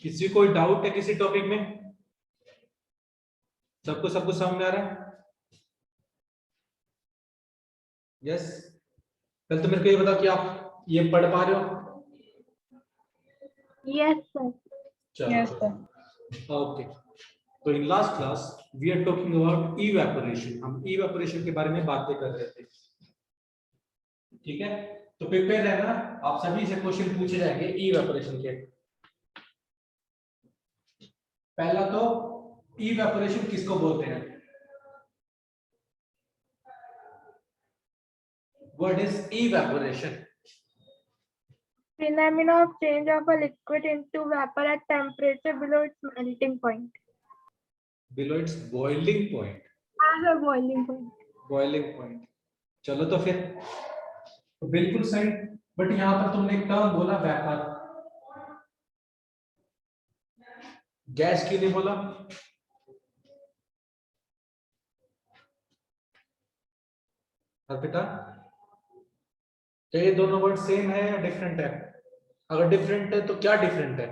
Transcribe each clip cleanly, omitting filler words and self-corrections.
किसी कोई डाउट है किसी टॉपिक में? सबको सब कुछ समझ में आ रहा है? यस। कल तो मेरे को ये बताओ कि आप ये पढ़ पा रहे हो? Yes sir. चलो ओके। तो in last class we are talking about evaporation. हम इवेपोरेशन के बारे में बातें कर रहे थे, ठीक है? तो प्रिपेयर रहना, आप सभी से क्वेश्चन पूछे जाएंगे इवेपोरेशन के। पहला तो इवेपोरेशन किसको बोलते हैं? What is evaporation? Phenomena of change of a liquid into vapor at temperature below its melting point. Below its boiling point. हाँ, boiling point. Boiling point. चलो तो फिर तो बिल्कुल सही। बट यहां पर तुमने एक टर्म बोला वेपर, गैस क्यों नहीं बोला? अर्पिता, क्या ये दोनों वर्ड सेम है या डिफरेंट है? अगर डिफरेंट है तो क्या डिफरेंट है?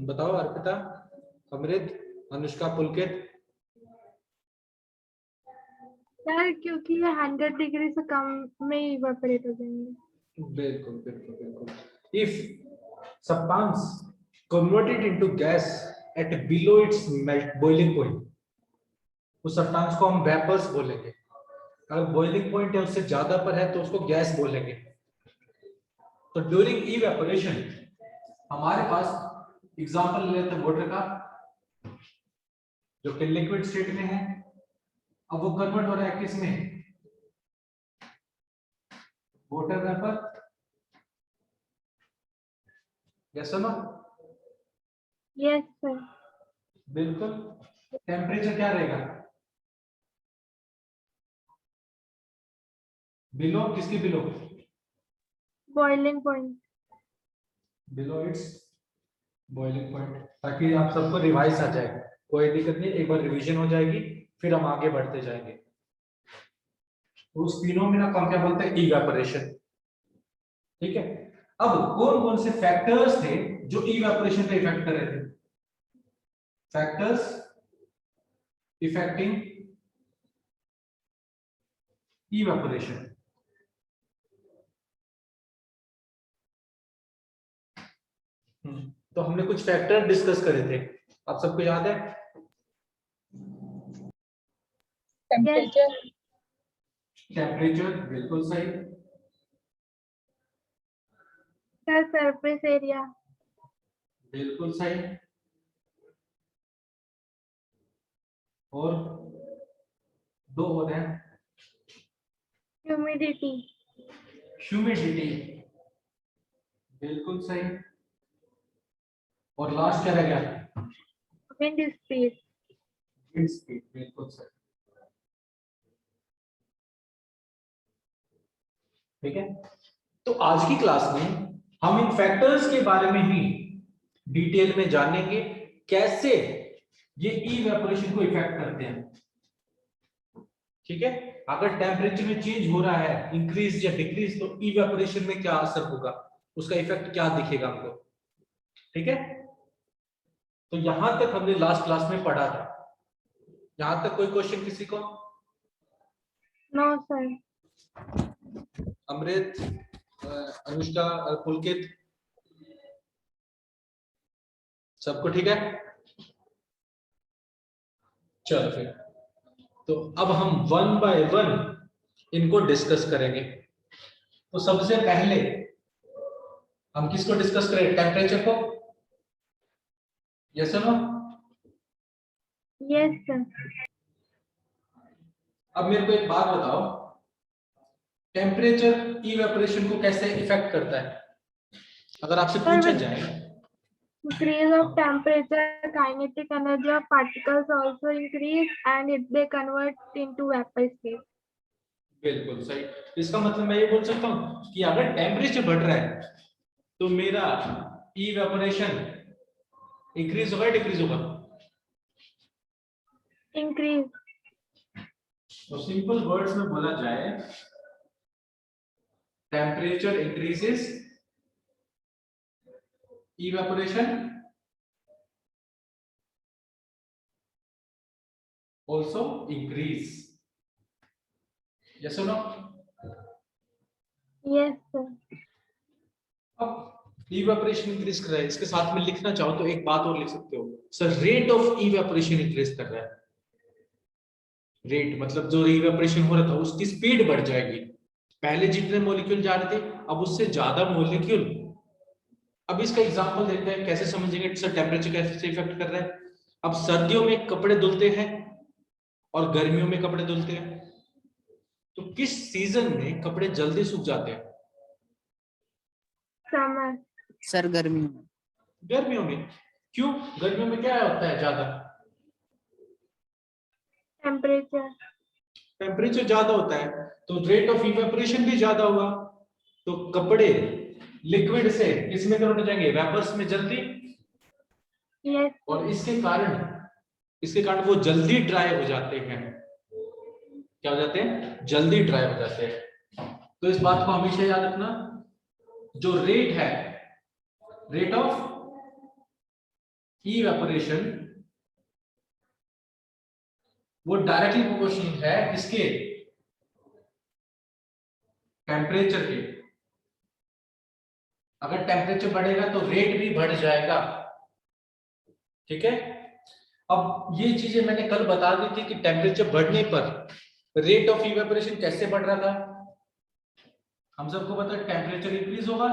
बताओ अर्पिता, अमृत, अनुष्का, पुलकित। सर क्योंकि ये 100 डिग्री से कम में इवेपोरेट हो जाएंगे। बिल्कुल बिल्कुल बिल्कुल। If substance converted into gas at below it's boiling point, उस सब्सटेंस को हम वेपर्स बोलेंगे। अगर बॉइलिंग पॉइंट है उससे ज्यादा पर है तो उसको गैस बोलेंगे। तो ड्यूरिंग इवेपोरेशन हमारे पास एग्जांपल लेते हैं वाटर का, जो कि लिक्विड स्टेट में है। अब वो कन्वर्ट हो रहा है किस में? Water vapour. यस और नो? Yes sir. बिल्कुल। टेम्परेचर क्या रहेगा? बिलो, किसकी below? Boiling point. Below it's boiling point, ताकि आप सबको रिवाइज आ जाए। कोई दिक्कत नहीं, एक बार रिवीजन हो जाएगी फिर हम आगे बढ़ते जाएंगे। तो उस फिनोमेना को हम क्या बोलते हैं? इवेपोरेशन। ठीक है। अब कौन कौन से फैक्टर्स थे जो इवेपोरेशन पे इफेक्ट कर रहे थे? Factors affecting evaporation. तो हमने कुछ फैक्टर डिस्कस करे थे, आप सबको याद है? टेम्परेचर। टेम्परेचर बिल्कुल सही। Sir surface area. बिल्कुल सही। और दो हो रहे हैं। ह्यूमिडिटी। ह्यूमिडिटी बिल्कुल सही। और लास्ट क्या रह गया? Wind speed. विंड स्पीड बिल्कुल सही। ठीक है। तो आज की क्लास में हम इन फैक्टर्स के बारे में ही डिटेल में जानेंगे, कैसे ये इवेपोरेशन को इफेक्ट करते हैं। ठीक है। अगर टेम्परेचर में चेंज हो रहा है, इंक्रीज या डिक्रीज, तो इवेपोरेशन में क्या असर होगा, उसका इफेक्ट क्या दिखेगा हमको। ठीक है। तो यहां तक हमने लास्ट क्लास में पढ़ा था। यहां तक कोई क्वेश्चन किसी को? No sir. अमृत, अनुष्का, पुलकित, सबको ठीक है? चलो फिर तो अब हम वन बाय वन इनको डिस्कस करेंगे। तो सबसे पहले हम किसको डिस्कस करें? टेम्परेचर को। Yes no? Yes sir. अब मेरे को एक बात बताओ, टेम्परेचर इवेपोरेशन को कैसे इफेक्ट करता है? अगर आपसे पूछा जाए, increase of temperature, kinetic energy of particles also increase and they convert into vapor state. बिल्कुल सही। इसका मतलब मैं ये बोल सकता हूँ कि अगर टेम्परेचर बढ़ रहा है तो मेरा इवेपोरेशन इंक्रीज होगा, डिक्रीज होगा? इंक्रीज। तो सिंपल वर्ड्स में बोला जाए, temperature increases evaporation also increase. Yes or no? Yes, sir. अब इवेपोरेशन इंक्रीज कर रहा है, इसके साथ में लिखना चाहो तो एक बात और लिख सकते हो sir, rate of evaporation increase कर रहा है। रेट मतलब जो इवेपोरेशन हो रहा था उसकी स्पीड बढ़ जाएगी। पहले जितने मॉलिक्यूल जा रहे थे अब उससे ज्यादा मॉलिक्यूल। अब इसका एग्जांपल देखते हैं कैसे समझेंगे सर टेम्परेचर कैसे इफेक्ट कर रहा है। अब सर्दियों में कपड़े धुलते हैं और गर्मियों में कपड़े धुलते हैं, तो किस सीजन में कपड़े जल्दी सूख जाते हैं? Summer. सर गर्मियों में। गर्मियों में। क्यों? गर्मियों में क्या होता है ज्यादा? Temperature. टेम्परेचर ज्यादा होता है तो रेट ऑफ इवेपोरेशन भी ज्यादा हुआ, तो कपड़े लिक्विड से किसमें कन्वर्ट हो जाएंगे? वेपर्स में जल्दी। Yes. और इसके कारण वो जल्दी ड्राई हो जाते हैं। क्या हो जाते हैं? जल्दी ड्राई हो जाते हैं। तो इस बात को हमेशा याद रखना, जो रेट है, रेट ऑफ इवेपोरेशन, वो डायरेक्टली प्रोपोर्शनल है किसके? टेम्परेचर के। अगर टेम्परेचर बढ़ेगा तो रेट भी बढ़ जाएगा। ठीक है। अब ये चीजें मैंने कल बता दी थी कि टेम्परेचर बढ़ने पर रेट ऑफ इवेपोरेशन कैसे बढ़ रहा था। हम सबको पता है टेम्परेचर इंक्रीज होगा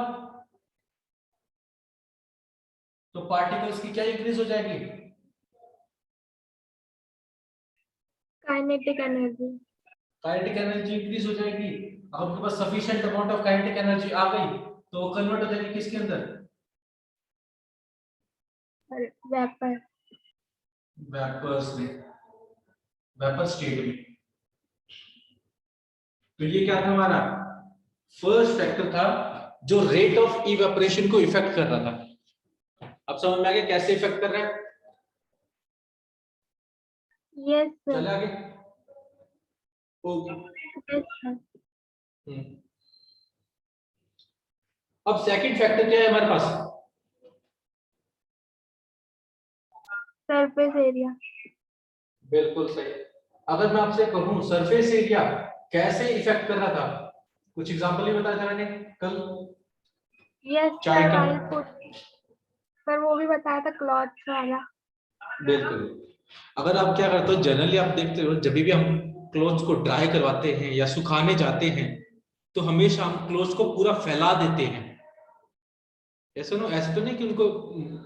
तो पार्टिकल्स की क्या इंक्रीज हो जाएगी? Kinetic energy. Kinetic energy increase हो जाएगी। अब आपके पास sufficient amount of kinetic energy आ गई तो वो कन्वर्ट हो जाएगी किसके अंदर? Vapor. वेपर्स में, वेपर स्टेट में। तो ये क्या था हमारा? फर्स्ट फैक्टर था जो रेट ऑफ इवेपोरेशन को इफेक्ट कर रहा था। अब समझ में आ गया कैसे इफेक्ट कर रहा है? Yes, sir. चले आगे। ओके। Yes, sir. अब सेकंड फैक्टर क्या है हमारे पास? Surface area. बिल्कुल सही। अगर मैं आपसे कहूं सरफेस एरिया कैसे इफेक्ट कर रहा था, कुछ एग्जांपल ही बताया था मैंने कल। Yes, चाय sir. का। I'll put. सर वो भी बताया था क्लॉथ्स वाला। बिल्कुल। अगर आप क्या करते हो जनरली आप देखते हो जब भी हम क्लोथ्स को ड्राई करवाते हैं या सुखाने जाते हैं तो हमेशा हम क्लोथ्स को पूरा फैला देते हैं। ऐसा ना, ऐसे तो नहीं कि उनको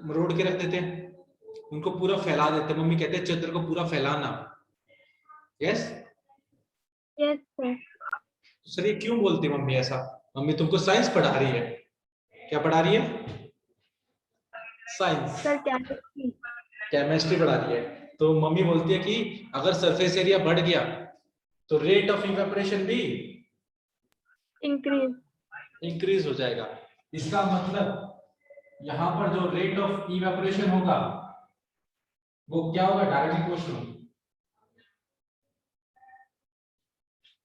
मरोड़ के रख देते हैं, उनको पूरा फैला देते हैं। मम्मी कहते हैं चादर को पूरा फैलाना। यस। Yes, sir. सर ये क्यों बोलती है मम्मी ऐसा? मम्मी तुमको साइंस पढ़ा रही है। क्या पढ़ा रही है? साइंस। Sir, chemistry. केमिस्ट्री पढ़ा रही है। तो मम्मी बोलती है कि अगर सरफेस एरिया बढ़ गया तो रेट ऑफ इवेपोरेशन भी Increase. इंक्रीज हो जाएगा। इसका मतलब यहां पर जो रेट ऑफ इवेपोरेशन होगा वो क्या होगा? डायरेक्टली प्रोपोर्शनल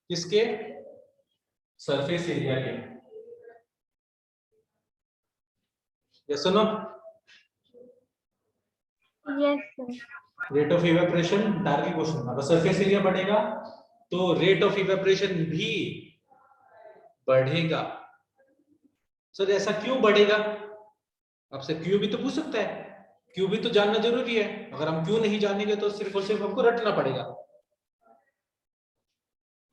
किसके? सरफेस एरिया के। यस और no? Yes, sir. Rate of evaporation directly proportional. अगर सरफेस एरिया बढ़ेगा तो रेट ऑफ इवेपोरेशन भी बढ़ेगा। सर ऐसा क्यों बढ़ेगा? आपसे क्यों भी तो पूछ सकता है, क्यों भी तो जानना जरूरी है। अगर हम क्यों नहीं जानेंगे तो सिर्फ और सिर्फ हमको रटना पड़ेगा।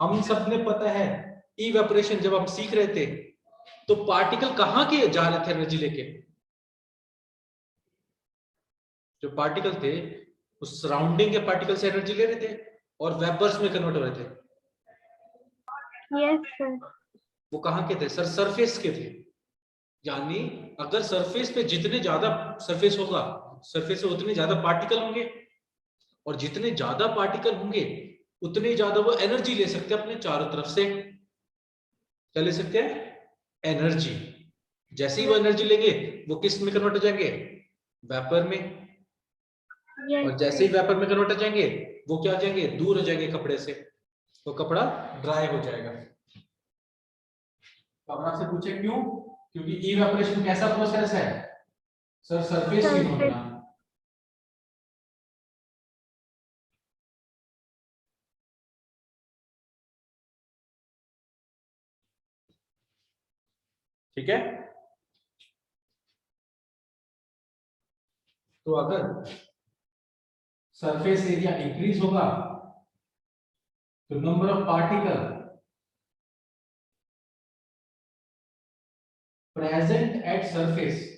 हम सब ने पता है इवेपोरेशन जब हम सीख रहे थे तो पार्टिकल कहां के जा रहे थे एनर्जी लेके? जो पार्टिकल थे उस सराउंडिंग के पार्टिकल से एनर्जी ले रहे थे और वेपर्स में कन्वर्ट हो रहे थे। Yes, sir. वो कहां के थे सर? सरफेस के थे। यानी अगर सरफेस पे जितने ज्यादा सरफेस होगा, सरफेस पे उतने ज्यादा पार्टिकल होंगे और जितने ज्यादा पार्टिकल होंगे उतने ज्यादा वो एनर्जी ले सकते हैं अपने चारों तरफ से। क्या ले सकते हैं? एनर्जी। जैसे ही वो एनर्जी लेंगे वो किस में कन्वर्ट हो जाएंगे? वेपर में। Yes, और जैसे ही sir. वेपर में कन्वर्ट हो जाएंगे वो क्या हो जाएंगे? दूर हो जाएंगे कपड़े से, तो कपड़ा ड्राई हो जाएगा। तो अगर आपसे पूछे क्यों? क्योंकि इवेपोरेशन कैसा प्रोसेस है? Sir surface phenomena. ठीक है, तो अगर सरफेस एरिया इंक्रीज होगा तो number of particle present at surface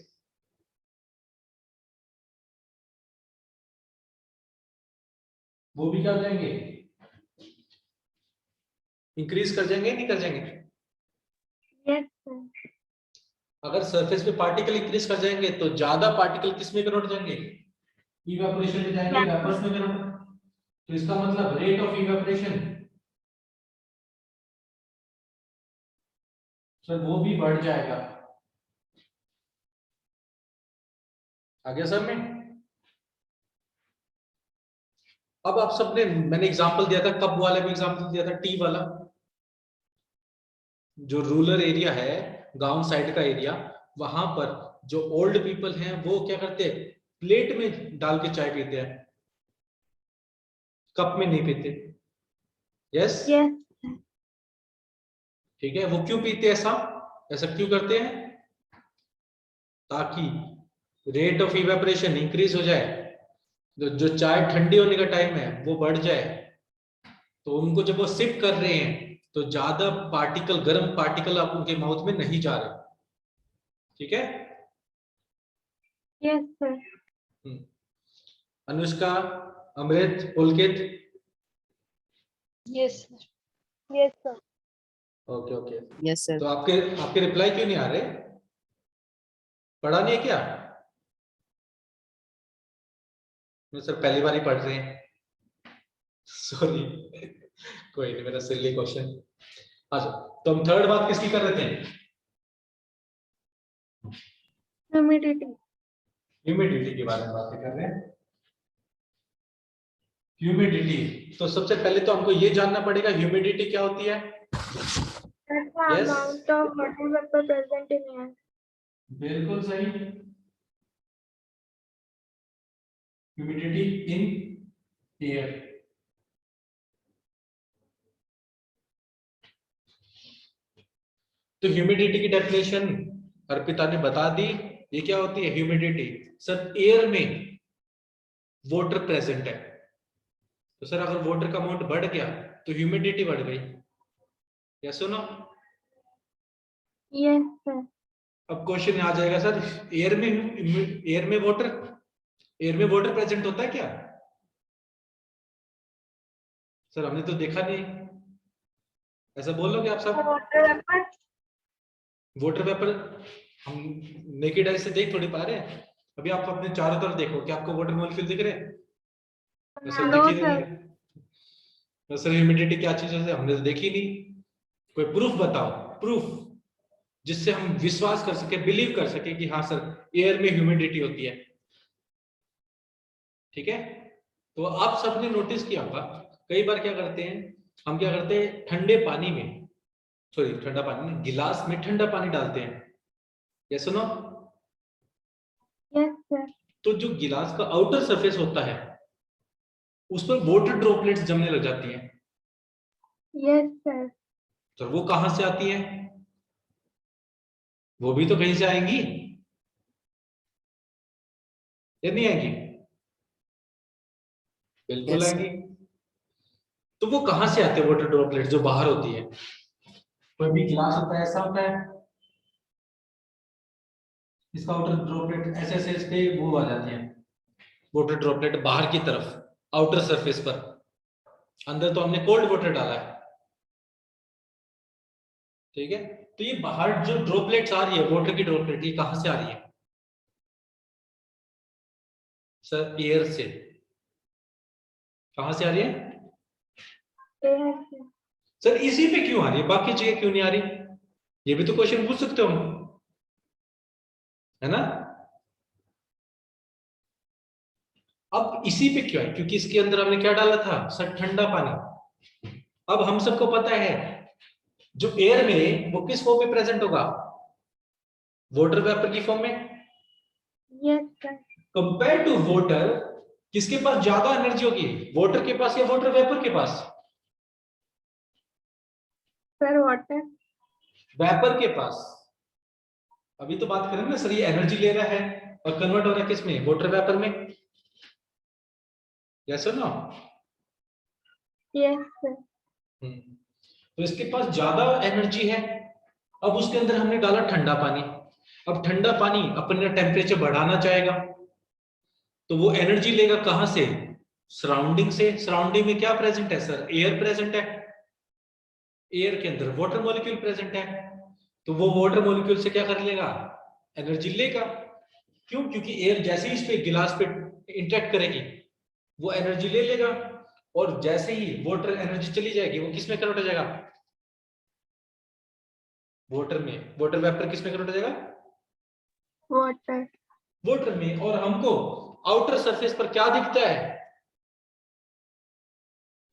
वो भी क्या हो जाएंगे, इंक्रीज कर जाएंगे, नहीं कर जाएंगे? Yes, sir. अगर सरफेस पे पार्टिकल इंक्रीज कर जाएंगे तो ज्यादा पार्टिकल किस में कन्वर्ट हो जाएंगे, इवेपोरेशन में जाएंगे, वेपर्स में कन्वर्ट। तो इसका मतलब रेट ऑफ इवेपोरेशन सर वो भी बढ़ जाएगा। आगे सर में अब आप सबने, मैंने एग्जांपल दिया था, कब वाला भी एग्जांपल दिया था, टी वाला, जो रूरल एरिया है, गांव साइड का एरिया, वहां पर जो ओल्ड पीपल हैं वो क्या करते हैं, प्लेट में डाल के चाय पीते हैं, कप में नहीं पीते। Yes, Yes. ठीक है, वो क्यों पीते हैं, ऐसा ऐसा क्यों करते हैं, ताकि रेट ऑफ इवेपोरेशन इंक्रीज हो जाए, जो चाय ठंडी होने का टाइम है वो बढ़ जाए, तो उनको जब वो सिप कर रहे हैं तो ज्यादा पार्टिकल, गर्म पार्टिकल आप उनके माउथ में नहीं जा रहे। ठीक है, Yes, sir. अनुष्का, अमृत, पुलकित। Yes, sir. Yes, sir. Okay okay, Yes, sir. तो आपके आपके रिप्लाई क्यों नहीं आ रहे, पढ़ा नहीं है क्या? सर पहली बार ही पढ़ रहे हैं, सॉरी। कोई नहीं, मेरा सिली क्वेश्चन। अच्छा, तो हम थर्ड बात किसकी कर रहे थे, Humidity. ह्यूमिडिटी के बारे में बातें कर रहे हैं। ह्यूमिडिटी, तो सबसे पहले तो हमको ये जानना पड़ेगा ह्यूमिडिटी क्या होती है। That's the Yes. amount of water vapor present in air. बिल्कुल सही, ह्यूमिडिटी इन एयर। तो ह्यूमिडिटी की डेफिनेशन अर्पिता ने बता दी, ये क्या होती है ह्यूमिडिटी, सर एयर में वाटर प्रेजेंट है, तो सर अगर वाटर का अमाउंट बढ़ गया तो ह्यूमिडिटी बढ़ गई, या सुनो। Yes, sir. अब क्वेश्चन आ जाएगा सर, एयर में वाटर प्रेजेंट होता है क्या, सर हमने तो देखा नहीं, ऐसा बोल लोगे आप सब? Water vapor. वाटर वेपर हम नेकेड आई से देख थोड़ी पा रहे हैं, अभी आप अपने चारों तरफ देखो, क्या आपको वाटर मॉलिक्यूल दिख रहे हैं? सर No, दिख ही नहीं sir. रहे। तो सर ह्यूमिडिटी क्या चीज है, हमने तो देखी नहीं, कोई प्रूफ बताओ, प्रूफ जिससे हम विश्वास कर सके, बिलीव कर सके कि हाँ सर एयर में ह्यूमिडिटी होती है। ठीक है, तो आप सबने नोटिस किया होगा, कई बार क्या करते हैं, हम क्या करते हैं, ठंडे पानी में, सॉरी ठंडा पानी नहीं, गिलास में ठंडा पानी डालते हैं, ये सुनो। Yes, sir. तो जो गिलास का आउटर सरफेस होता है उस पर वाटर ड्रॉपलेट्स जमने लग जाती हैं, Yes, sir. तो वो कहां से आती है, वो भी तो कहीं से आएंगी, ये नहीं आएंगी, बिल्कुल Yes, आएंगी। तो वो कहां से आते हैं वाटर ड्रॉपलेट्स, जो बाहर होती है, कोई भी गिलास होता है ऐसा होता है, इसका आउटर ड्रॉपलेट ऐसे ऐसे इसके वो आ जाते हैं, वाटर ड्रॉपलेट बाहर की तरफ आउटर सरफेस पर, अंदर तो हमने कोल्ड वाटर डाला है। ठीक है, तो ये बाहर जो ड्रॉपलेट्स आ रही है, वाटर की ड्रॉपलेट, ये कहां से आ रही है, सर एयर से। कहां से आ रही है Yes, sir. सर, इसी पे क्यों आ रही है, बाकी जगह क्यों नहीं आ रही, ये भी तो क्वेश्चन पूछ सकते हो हम, है ना। अब इसी पे क्यों है, क्योंकि इसके अंदर हमने क्या डाला था सर, ठंडा पानी। अब हम सबको पता है जो एयर में वो किस फॉर्म में प्रेजेंट होगा, वाटर वेपर की फॉर्म में, Yes, sir. Compare to water, किसके पास ज्यादा एनर्जी होगी, वाटर के पास या वाटर वेपर के पास? Sir, water. वेपर के पास। अभी तो बात करेंगे ना सर, ये एनर्जी ले रहा है और कन्वर्ट हो रहा है किसमें, वाटर वेपर में। यस और नो? Yes, sir. तो इसके पास ज्यादा एनर्जी है। अब उसके अंदर हमने डाला ठंडा पानी। अब ठंडा पानी अपना टेम्परेचर बढ़ाना चाहेगा, तो वो एनर्जी लेगा कहां से, सराउंडिंग से। सराउंडिंग में क्या प्रेजेंट है सर, एयर प्रेजेंट है। एयर के अंदर वाटर मॉलिक्यूल प्रेजेंट है, तो वो वाटर मॉलिक्यूल से क्या कर लेगा, एनर्जी लेगा। क्यों? क्योंकि एयर जैसे ही इस पे गिलास पे इंटरेक्ट करेगी वो एनर्जी ले लेगा, और जैसे ही वाटर एनर्जी चली जाएगी वो किस में कन्वर्ट हो जाएगा, वाटर में। वाटर वेपर किस में कन्वर्ट हो जाएगा, Water. वाटर में। और हमको आउटर सरफेस पर क्या दिखता है,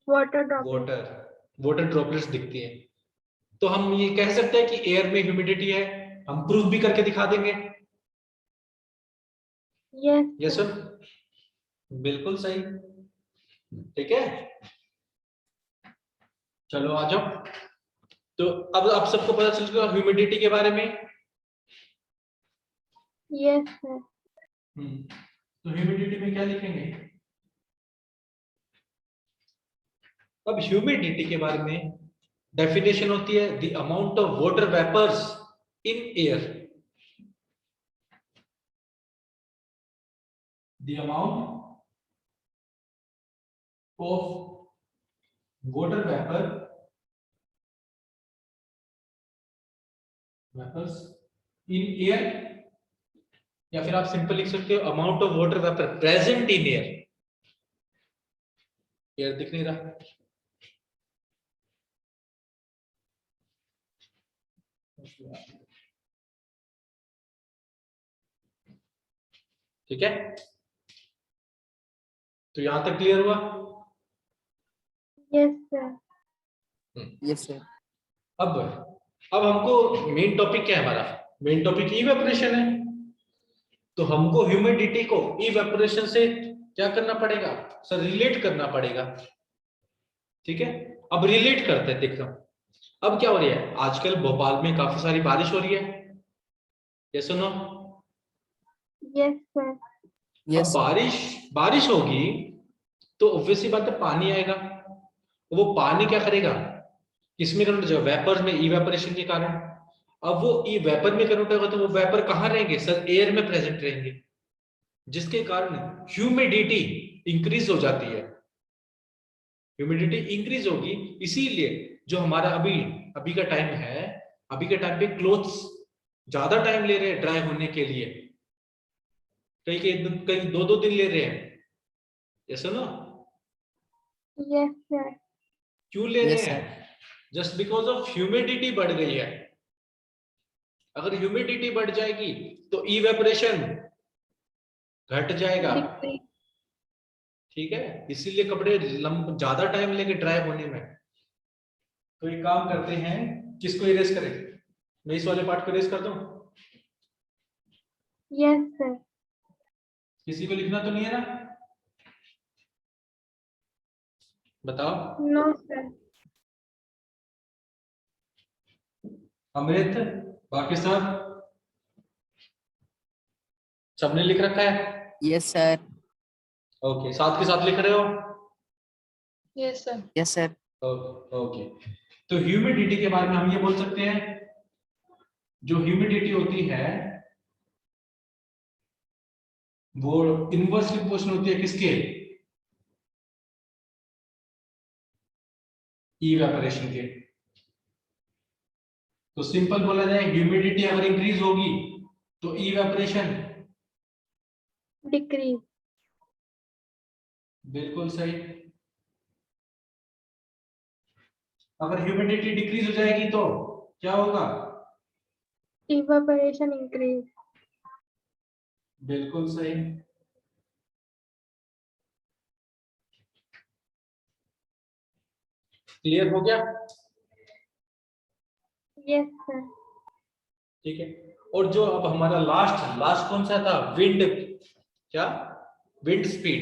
Water droplets. Water, water droplets दिखती है। तो हम ये कह सकते हैं कि एयर में ह्यूमिडिटी है, हम प्रूफ भी करके दिखा देंगे। Yes, yes sir. सर, बिल्कुल सही। ठीक है, चलो आ जाओ। तो अब आप सबको पता चल चुका ह्यूमिडिटी के बारे में। Yes, sir. तो ह्यूमिडिटी में क्या लिखेंगे, अब ह्यूमिडिटी के बारे में डेफिनेशन होती है the amount of water vapours in air, the amount of water vapours in air, या फिर आप सिंपल लिख सकते हो amount of water vapour present in air. Air दिख नहीं रहा, ठीक है। तो यहां तक क्लियर हुआ? Yes, sir. Yes sir. अब हमको मेन टॉपिक क्या है, हमारा मेन टॉपिक इवेपोरेशन है। तो हमको ह्यूमिडिटी को इवेपोरेशन से क्या करना पड़ेगा सर, रिलेट करना पड़ेगा। ठीक है, अब रिलेट करते हैं, देखो अब क्या हो रही है, आजकल भोपाल में काफी सारी बारिश हो रही है, ये सुनो। Yes, sir. अब यस बारिश होगी तो ऑब्वियसली बात है पानी आएगा, वो पानी क्या करेगा, किसमें कन्वर्ट हो जाएगा, वेपर में, इवेपोरेशन के कारण। अब वो वेपर में कन्वर्ट होगा तो वो वेपर कहाँ रहेंगे सर, एयर में प्रेजेंट रहेंगे, जिसके कारण ह्यूमिडिटी इंक्रीज हो जाती है। ह्यूमिडिटी इंक्रीज होगी, इसीलिए जो हमारा अभी अभी का टाइम है, अभी के टाइम पे क्लोथ्स ज्यादा टाइम ले रहे हैं ड्राई होने के लिए, कई कई दो दो दिन ले रहे हैं, ऐसा ना। Yes, sir. क्यों ले रहे Yes, हैं, जस्ट बिकॉज ऑफ ह्यूमिडिटी बढ़ गई है। अगर ह्यूमिडिटी बढ़ जाएगी तो इवेपोरेशन घट जाएगा, Decrease. ठीक है, इसीलिए कपड़े ज्यादा टाइम लेंगे ड्राई होने में। तो एक काम करते हैं, किसको इरेज करें, मैं इस वाले पार्ट को इरेज कर दूं, Yes, sir. किसी को लिखना तो नहीं है ना, बताओ। No, sir. अमृत, बाकी सब सबने लिख रखा है, यस सर। ओके, साथ के साथ लिख रहे हो, Yes, sir. Yes sir. Okay. तो ह्यूमिडिटी के बारे में हम ये बोल सकते हैं, जो ह्यूमिडिटी होती है वो इनवर्सली प्रोपोर्शनल होती है किसके, इवेपोरेशन के। तो सिंपल बोला जाए, ह्यूमिडिटी अगर इंक्रीज होगी तो इवेपोरेशन, Decrease. बिल्कुल सही। अगर ह्यूमिडिटी डिक्रीज हो जाएगी तो क्या होगा, Evaporation increase. बिल्कुल सही। क्लियर हो गया? Yes, sir. ठीक है, और जो अब हमारा लास्ट कौन सा था, विंड, क्या, विंड स्पीड,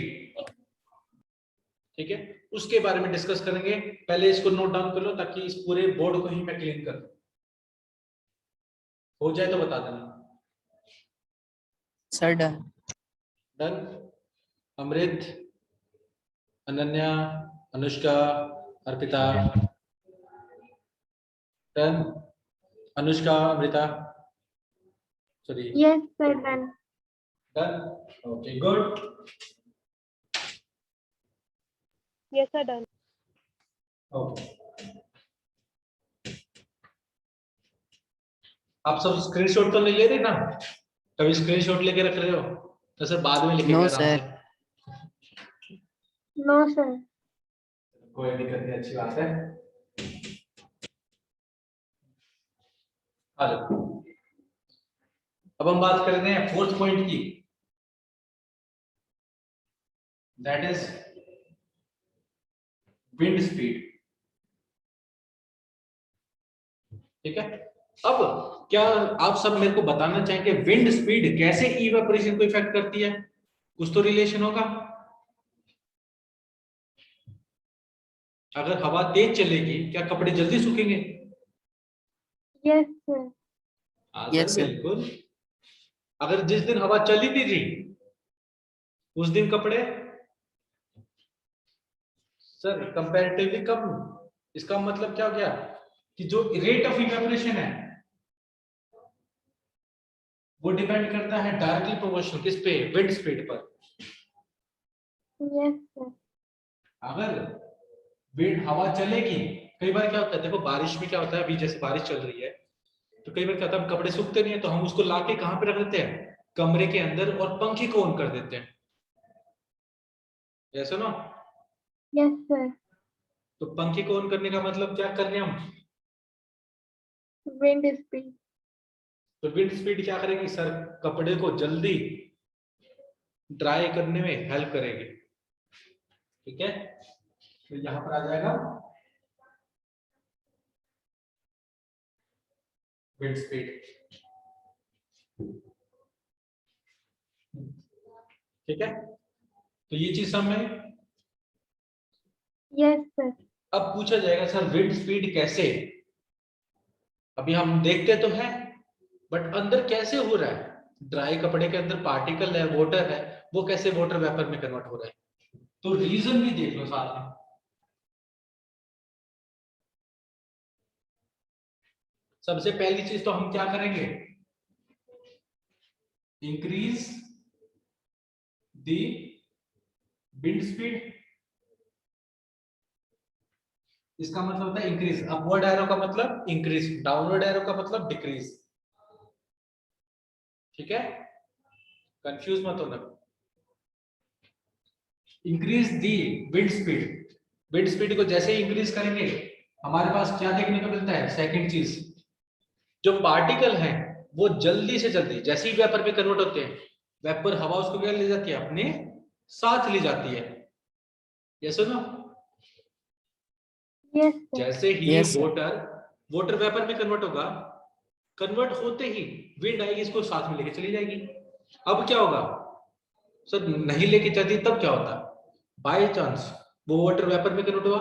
ठीक है, उसके बारे में डिस्कस करेंगे। पहले इसको नोट डाउन कर लो ताकि इस पूरे बोर्ड को ही मैं क्लीन कर दूं। हो जाए तो बता देना। Sir done. Done. Amrit, Ananya, Anushka, Arpita, done. Anushka, Amrita, sorry, Yes, sir, done. Done. Okay, good. Yes, sir, done. Okay, आप सब स्क्रीनशॉट तो नहीं ले रहे ना? कभी स्क्रीनशॉट लेके रख रहे हो तो सर बाद में लिखेंगे No, आराम sir. से। No, sir. कोई दिक्कत नहीं, अच्छी बात है। आ जाओ। अब हम बात कर रहे हैं फोर्थ पॉइंट की, दैट इज विंड स्पीड। ठीक है, अब क्या आप सब मेरे को बताना चाहेंगे विंड स्पीड कैसे इवेपोरेशन को इफेक्ट करती है? कुछ तो रिलेशन होगा। अगर हवा तेज चलेगी क्या कपड़े जल्दी सूखेंगे? Yes, sir. हाँ Yes, सर, sir. बिल्कुल। अगर जिस दिन हवा चली नहीं रही उस दिन कपड़े सर कंपैरेटिवली कम। इसका मतलब क्या हो गया कि जो रेट ऑफ इवेपोरेशन है वो डिपेंड करता है डायरेक्टली प्रोपोर्शनल किस पे, विंड स्पीड पर। Yes, sir. अगर विंड हवा चलेगी, कई बार क्या होता है, देखो बारिश में क्या होता है, अभी जैसे बारिश चल रही है तो कई बार क्या होता है, हम कपड़े सूखते नहीं है तो हम उसको लाके कहां पे रख देते हैं, कमरे के अंदर, और पंखे को ऑन कर देते हैं, ऐसा ना? Yes, sir. तो पंखे को ऑन करने का मतलब क्या कर रहे हैं हम? Wind speed. तो विंड स्पीड क्या करेगी सर, कपड़े को जल्दी ड्राई करने में हेल्प करेगी। ठीक है, तो यहां पर आ जाएगा विंड स्पीड। ठीक है, तो ये चीज समझ। Yes, sir. अब पूछा जाएगा सर विंड स्पीड कैसे, अभी हम देखते तो हैं बट अंदर कैसे हो रहा है, ड्राई कपड़े के अंदर पार्टिकल है, वाटर है, वो कैसे वाटर वेपर में कन्वर्ट हो रहा है, तो रीजन भी देख लो साथ में। सबसे पहली चीज तो हम क्या करेंगे, इंक्रीज द विंड स्पीड। इसका मतलब होता है इंक्रीज, अपवर्ड एरो का मतलब इंक्रीज, डाउनवर्ड एरो का मतलब डिक्रीज। ठीक है, कंफ्यूज मत होना। Increase the wind speed, wind speed को जैसे ही इंक्रीज करेंगे हमारे पास क्या देखने को मिलता है, सेकंड चीज, जो पार्टिकल हैं वो जल्दी से जल्दी जैसे ही वेपर में कन्वर्ट होते हैं, वेपर हवा उसको क्या ले जाती है, अपने साथ ले जाती है। ये सुनो, Yes, sir. जैसे ही Yes, sir. वाटर वेपर में कन्वर्ट होगा, कन्वर्ट होते ही विंड आएगी इसको साथ में लेके चली जाएगी। अब क्या होगा सर, नहीं लेके चलती तब क्या होता, बाय चांस वो वाटर वेपर में कन्वर्ट हुआ,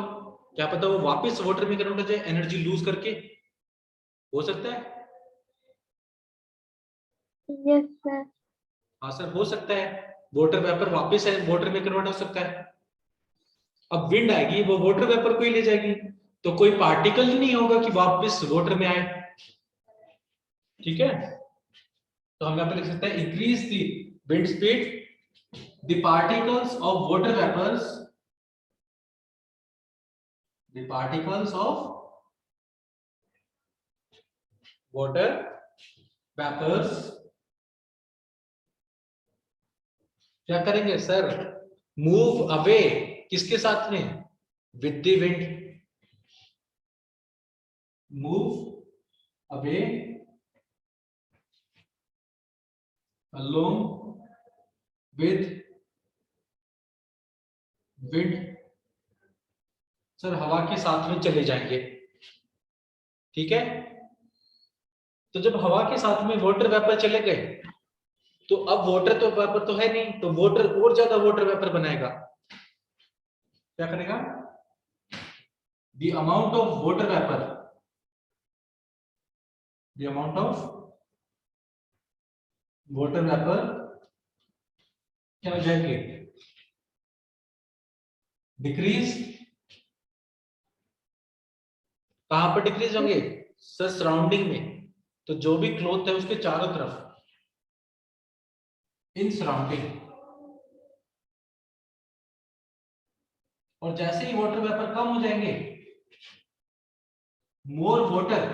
क्या पता वो वापस वाटर में कन्वर्ट हो जाए एनर्जी लूज करके, हो सकता है। Yes, sir. हाँ सर, हो सकता है वाटर वेपर वापस वाटर में कन्वर्ट हो सकता है। अब विंड आएगी वो वाटर वेपर को ही ले जाएगी, तो कोई पार्टिकल ही नहीं होगा कि वापस वाटर में आए। ठीक है, तो हम यहाँ पे लिख सकते हैं increase the wind speed, the particles of water vapours, the particles of water vapours क्या करेंगे सर, मूव अवे, किसके साथ में, with the wind, move away along with wind, sir हवा के साथ में चले जाएंगे। ठीक है, तो जब हवा के साथ में वाटर वेपर चले गए तो अब वाटर तो वेपर तो है नहीं, तो वाटर और ज्यादा वाटर वेपर बनाएगा। क्या करेगा? The amount of water vapour, the amount of water vapour क्या हो जाएंगे? डिक्रीज। कहां पर डिक्रीज होंगे? सराउंडिंग में। तो जो भी क्लॉथ है उसके चारों तरफ, इन सराउंडिंग। और जैसे ही वाटर वेपर कम हो जाएंगे, more water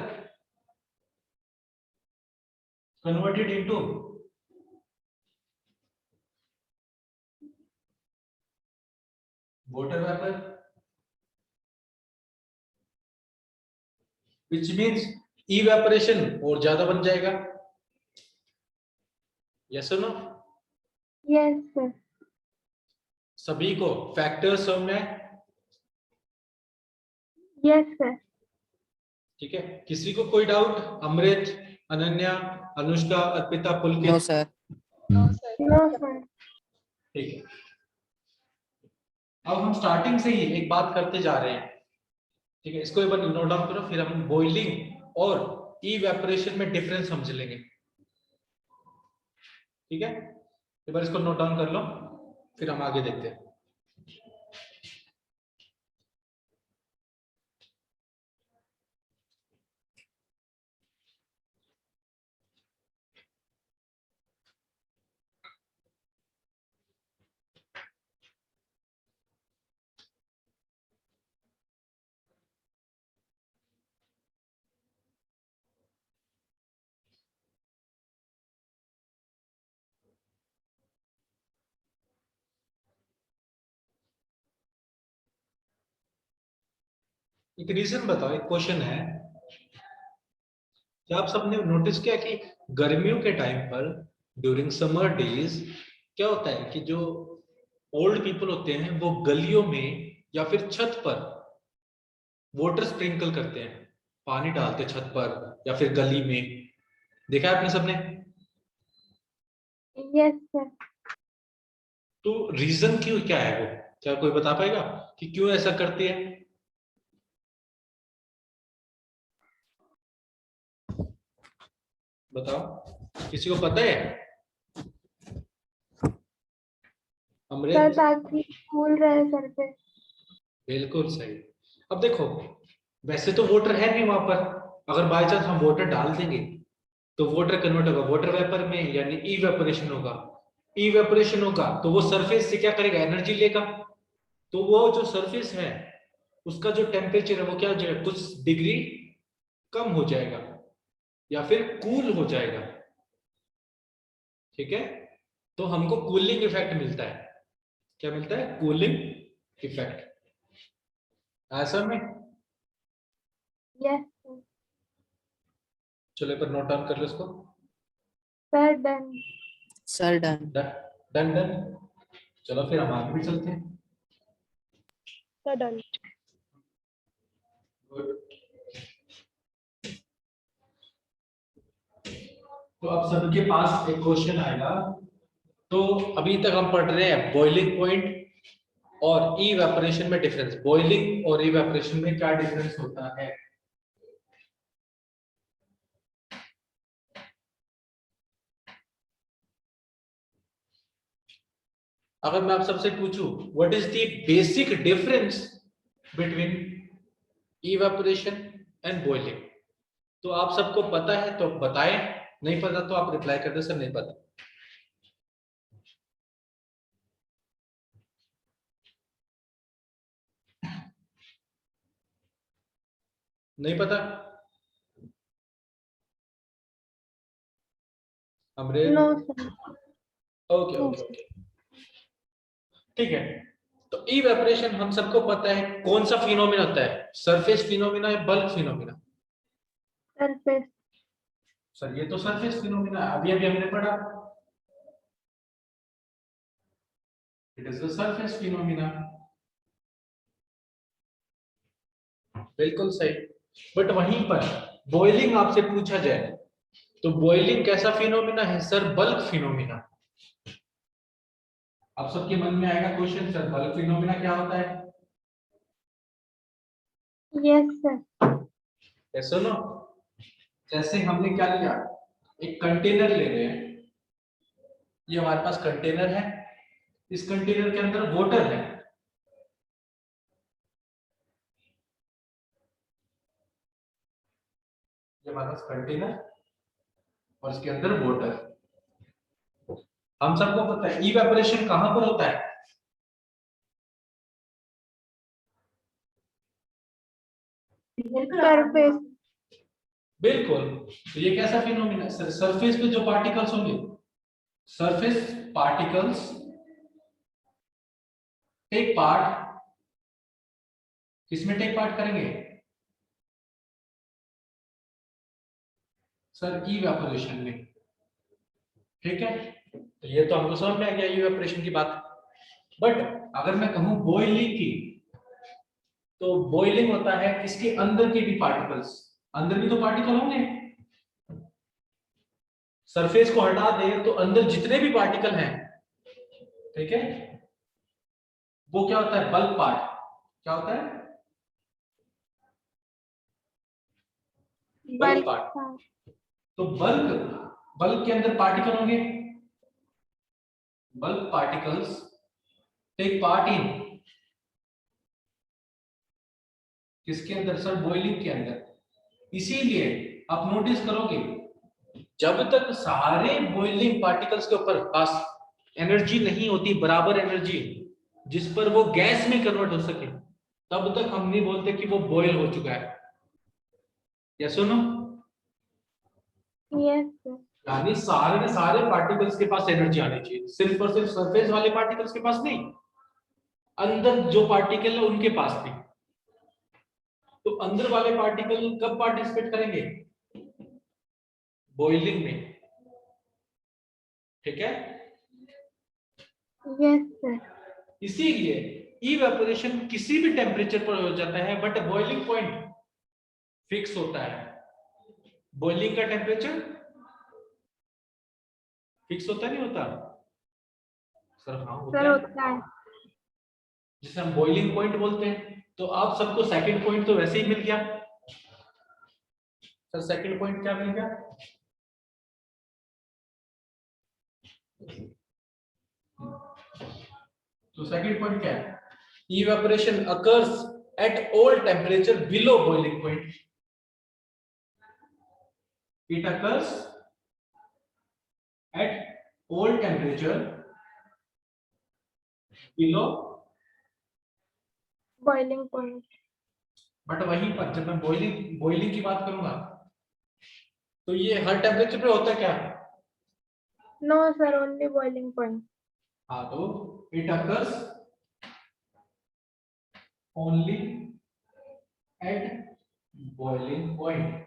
converted into water vapour, which means evaporation और ज्यादा बन जाएगा। यस और नो? Yes, sir. सभी को फैक्टर्स समझ में आए? Yes, sir. ठीक है, किसी को कोई डाउट? अमृत, अनन्या, अनुष्का, अर्पिता, पुलकित? No, sir. No, sir. No, sir. ठीक है, अब हम स्टार्टिंग से ही एक बात करते जा रहे हैं। ठीक है, इसको एक बार नोट डाउन करो, फिर हम बॉइलिंग और इवेपोरेशन में डिफरेंस समझ लेंगे। ठीक है, एक बार इसको नोट डाउन कर लो, फिर हम आगे देखते हैं। एक रीजन बताओ, एक क्वेश्चन है, क्या आप सबने नोटिस किया कि गर्मियों के टाइम पर ड्यूरिंग समर डेज क्या होता है कि जो ओल्ड पीपल होते हैं वो गलियों में या फिर छत पर वाटर स्प्रिंकल करते हैं, पानी डालते हैं छत पर या फिर गली में। देखा है आपने सबने? Yes, sir. तो रीजन क्यों, क्या है वो? क्या कोई बता पाएगा कि क्यों ऐसा करते हैं? बताओ, किसी को पता है? सर अमृत? ताकि कूल रहे सर पे। बिल्कुल सही। अब देखो, वैसे तो वाटर है नहीं वहां पर, अगर बाय चांस हम वाटर डाल देंगे तो वाटर कन्वर्ट होगा वाटर वेपर में, यानी इवेपोरेशन होगा। इवेपोरेशन होगा तो वो सरफेस से क्या करेगा? एनर्जी लेगा। तो वो जो सरफेस है उसका जो टेम्परेचर है वो क्या हो जाएगा? कुछ डिग्री कम हो जाएगा या फिर कूल हो जाएगा। ठीक है, तो हमको कूलिंग इफेक्ट मिलता है। क्या मिलता है? Cooling effect. ऐसा में Yes, sir. चलो पर नोट डाउन कर लो इसको। Sir, done. Sir, done. Done done. चलो फिर हम आगे भी चलते हैं। Sir, done. तो अब सबके पास एक क्वेश्चन आएगा। तो अभी तक हम पढ़ रहे हैं बॉइलिंग पॉइंट और इवेपोरेशन में डिफरेंस। बॉइलिंग और इवेपोरेशन में क्या डिफरेंस होता है? अगर मैं आप सबसे पूछूं what is the basic difference between evaporation and boiling, तो आप सबको पता है तो बताएं, नहीं पता तो आप रिप्लाई कर दे सर नहीं पता। नहीं पता? अमृत? No, sir. Okay okay okay, ठीक है। तो इवेपोरेशन हम सबको पता है कौन सा फिनोमिना होता है? सरफेस फिनोमिना या बल्क फिनोमिना? Surface. सर ये तो सरफेस फिनोमिना अभी अभी हमने पढ़ा, it is the surface phenomena. बिल्कुल सही। बट वहीं पर बॉइलिंग आपसे पूछा जाए तो बॉइलिंग कैसा फिनोमिना है सर? Bulk phenomena. आप सबके मन में आएगा क्वेश्चन, सर बल्क फिनोमिना क्या होता है? Yes, sir. ये सुनो, जैसे हमने क्या लिया, एक कंटेनर ले रहे हैं, ये हमारे पास कंटेनर है, इस कंटेनर के अंदर वाटर है, ये हमारे पास कंटेनर और इसके अंदर वाटर। हम सबको पता है इवेपोरेशन कहां पर होता है? Surface. बिल्कुल। तो ये कैसा फिनोमिना है? सरफेस पे जो पार्टिकल्स होंगे, सरफेस पार्टिकल्स टेक पार्ट, किसमें टेक पार्ट करेंगे सर? इवेपोरेशन में। ठीक है, तो ये तो हमको समझ में आ गया इवेपोरेशन की बात। बट अगर मैं कहूं बॉइलिंग की, तो बॉइलिंग होता है इसके अंदर के भी पार्टिकल्स, अंदर भी तो पार्टिकल होंगे, सरफेस को हटा दे तो अंदर जितने भी पार्टिकल हैं, ठीक है, वो क्या होता है? Bulk part. क्या होता है? Bulk Bulk part. part. तो बल्क के अंदर पार्टिकल होंगे, bulk particles take part in, किसके अंदर सर? बॉइलिंग के अंदर। इसीलिए आप नोटिस करोगे, जब तक सारे बॉइलिंग पार्टिकल्स के ऊपर पास एनर्जी नहीं होती, बराबर एनर्जी जिस पर वो गैस में कन्वर्ट हो सके, तब तक हम नहीं बोलते कि वो बॉयल हो चुका है। या सुनो, Yes, sir. यानी सारे के सारे पार्टिकल्स के पास एनर्जी आनी चाहिए, सिर्फ और सिर्फ सरफेस वाले पार्टिकल्स के पास नहीं, अंदर जो पार्टिकल है उनके पास भी। तो अंदर वाले पार्टिकल कब पार्टिसिपेट करेंगे? बॉइलिंग में। ठीक है, Yes, sir. इसीलिए इवेपोरेशन किसी भी टेम्परेचर पर हो जाता है, बट बॉइलिंग पॉइंट फिक्स होता है। बॉइलिंग का टेम्परेचर फिक्स होता नहीं होता सर? हाँ Sir, होता है, होता है. जिसे हम बॉइलिंग पॉइंट बोलते हैं। तो आप सबको सेकंड पॉइंट तो वैसे ही मिल गया सर। सेकंड पॉइंट क्या मिल गया? तो सेकंड पॉइंट क्या है? Evaporation occurs at all temperature below boiling point. It occurs at all temperature below, Boiling point. But वहीं पर जब मैं बॉइलिंग की बात करूंगा, तो ये हर टेम्परेचर पे होता है क्या? No, sir, only boiling point. हाँ, तो it occurs only at boiling point.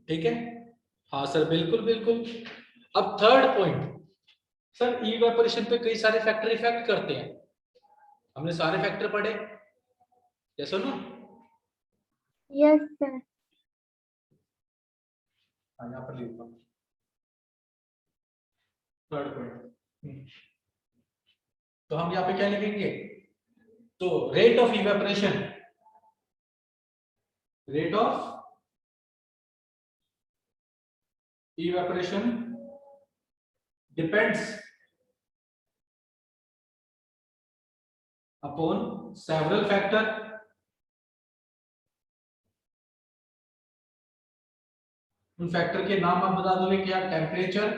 ठीक है, हाँ सर, बिल्कुल बिल्कुल। अब थर्ड पॉइंट सर, इवेपोरेशन पे कई सारे फैक्टर इफेक्ट करते हैं, हमने सारे फैक्टर पढ़े, या सुनो? Yes, sir. हाँ, यहाँ पर लिखता हूँ थर्ड पॉइंट। तो हम यहाँ पे क्या लिखेंगे? तो rate of evaporation, rate of evaporation depends upon several factor। उन फैक्टर के नाम आप बता दोगे क्या? टेम्परेचर,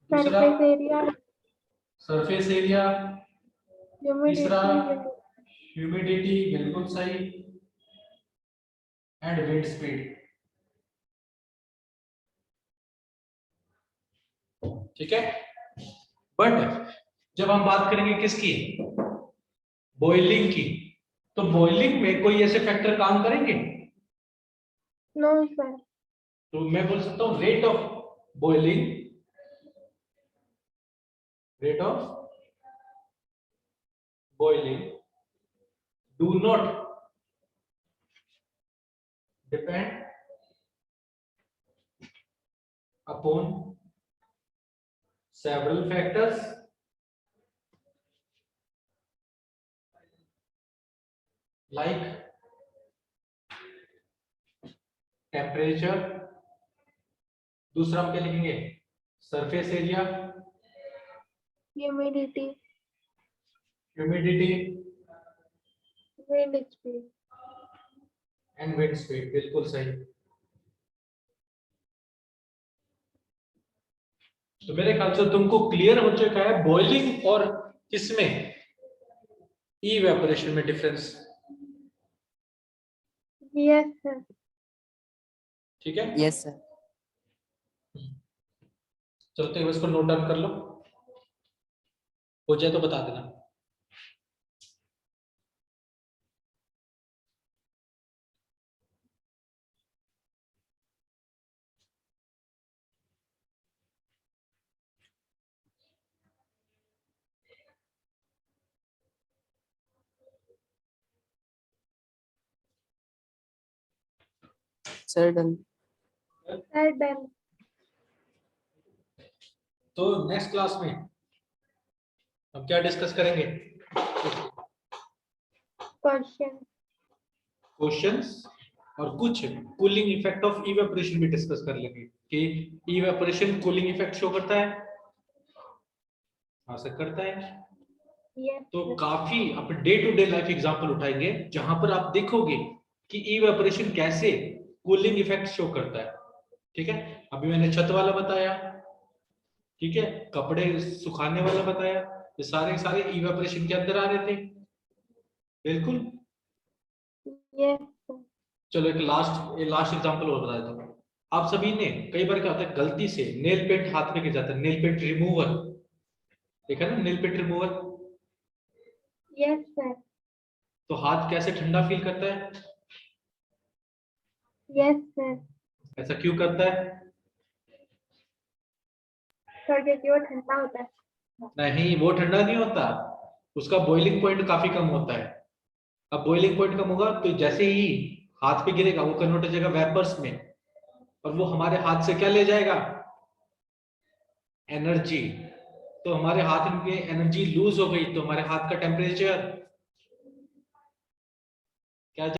दूसरा Surface area, सरफेस एरिया, तीसरा humidity, ह्यूमिडिटी, बिल्कुल सही, एंड विंड स्पीड। ठीक है, बट जब हम बात करेंगे किसकी? बॉइलिंग की, तो बॉइलिंग में कोई ऐसे फैक्टर काम करेंगे? no, sir. तो मैं बोल सकता हूं rate of boiling, rate of boiling do not depend upon several factors like temperature, दूसरा हम क्या लिखेंगे, surface area, humidity, humidity wind speed. And wind speed. बिल्कुल सही। तो मेरे ख्याल से तुमको क्लियर हो चुका है बॉइलिंग और इसमें इवेपोरेशन में डिफरेंस। Yes, sir. ठीक है, Yes, sir. चलते हैं इसको नोट डाउन कर लो, हो जाए तो बता देना। Sir, done. Sir, done. तो नेक्स्ट क्लास में हम क्या डिस्कस करेंगे, Question. क्वेश्चंस और कुछ कूलिंग इफेक्ट ऑफ इवेपोरेशन भी डिस्कस कर लेंगे कि इवेपोरेशन कूलिंग इफेक्ट शो करता है, हाँ सर करता है। Yes, तो sir. काफी अपन day to day life example उठाएंगे जहां पर आप देखोगे कि इवेपोरेशन कैसे कूलिंग इफेक्ट शो करता है। ठीक है, अभी मैंने छत वाला बताया, ठीक है, कपड़े सुखाने वाला बताया, ये सारे सारे इवेपोरेशन के अंदर आ रहे थे। बिल्कुल। Yes, sir. चलो एक लास्ट एग्जांपल और बता देता हूँ। आप सभी ने कई बार क्या होता है गलती से नेल पेंट हाथ में गिर जाता है, नेल पेंट रिमूवर, देखा ना nail paint remover. Yes, sir. तो हाथ कैसे ठंडा फील करता है, Yes, sir. ऐसा क्यों करता है? Sir, क्योंकि वो ठंडा होता है. नहीं, वो ठंडा नहीं होता, उसका बॉइलिंग पॉइंट काफी कम होता है। अब बॉइलिंग पॉइंट कम होगा तो जैसे ही हाथ पे गिरेगा वो कन्वर्ट हो जाएगा वेपर्स में, और वो हमारे हाथ से क्या ले जाएगा, एनर्जी। तो हमारे हाथ में एनर्जी लूज हो गई तो हमारे हाथ का टेम्परेचर